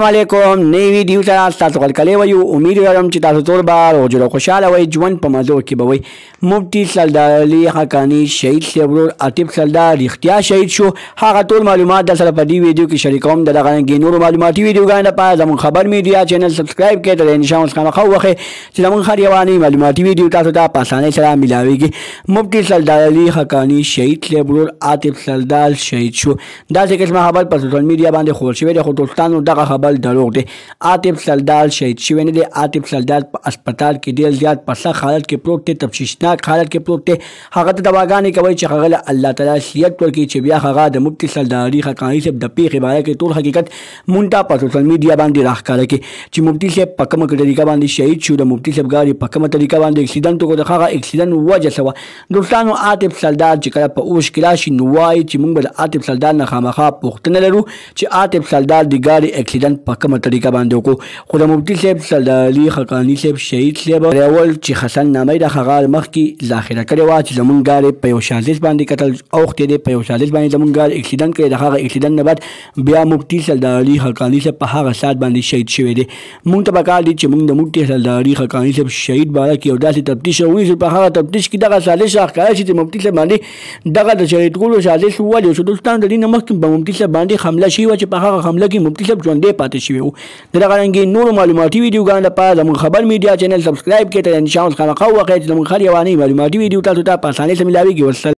علیکم نئی ویډیو سره تاسو غلکلی وایو. امید لرم چې تاسو ټول به روغ جوړ او خوشحاله وئ. ژوند په مزو کې به وئ. مفتی سردار علي حقاني شهید صاحب ورور عاطف سردار رښتیا شهید شو. هغه ټول معلومات در سره په دې ویډیو کې شریکوم. د دغه رنګې نورو معلوماتي ویډیوګانو لپاره زموږ خبر میډیا چینل سبسکرایب کړئ. د نشان اوس خامخا ووهئ چې زموږ هر یوه نوې معلوماتي ویډیو تاسو ته په اسانۍ سره میلاویږي. مفتی سردار علي حقاني شهید صاحب ورور عاطف سردار شهید شو. داسې قسمه خبر په سوشل میډیا باندې خپور شوی دی، خو دوستانو دغه خبر دروغ دی. عاطف سردار شهید شوی نه دی. عاطف سردار په هسپتال کې ډېر زیات په سخت حالت کې پروت دی، تفتیشناک حالت کې پروت دی. هغه ته دواګانې کوي چې هغه له الله تعالی صحت ورکړي چې بیا هغه د مفتی سردار علي حقاني صاحب د پیښې باره کې ټول حقیقت مونږ ته په سوشل میډیا باندې راښکاره کړي چې مفتی صاحب په کومه طریقه باندې شهید شو، د مفتی صاحب ګاډي په کومه طریقه باندې اکسیډنټ وکړو، د هغه اکسیډنټ وجه څه وه. دوستانو عاطف سردار چې کله په اوښ کې راشي نو وایي چې موږ به د عاطف سردار نه خامخا پوښتنه لرو چې عاطف سردار د ګاډي اکسیډنټ په کومه طریقه باندې وکړو. خو د مفتی صاحب سردار علي حقاني صاحب شهید صاحب ریول چې حسن نامه د هغه مخکې ذخیره کړې وه چې زموږ ګاډی په یو سازش باندې کتل اوښتی دی، په یو سازش باندې زموږ ګاډی اکسیډنټ کړی. د هغه اکسیډنټ نه بعد بیا مفتی سردار علي حقاني صاحب په هغه ساعت باندې شهید شوی دی. موږ ته پکار دي چې موږ د مفتی سردار علي حقاني صاحب شهید باره کې یو داسې تفتیش ونیسو، په هغه تفتیش کې دغه سازش راښکاره شي چې مفتی صاحب باندې دغه د شهید کولو سازش ولې وشو. دوستانو د دې نه مخکې په مفتی صاحب باندې حمله شوې وه چې په هغه حمله کې مفتی صاحب ژوندی پاتې شوی و. د دغه رنګې نورو معلوماتي ویډیوګانو لپاره زموږ خبر میډیا چینل سبسکرایب کړئ. د نشان اوس خامخا ووهئ چې زموږ هر یوه نوې معلوماتي ویډیو تاسو ته په اسانۍ سره میلاویږي.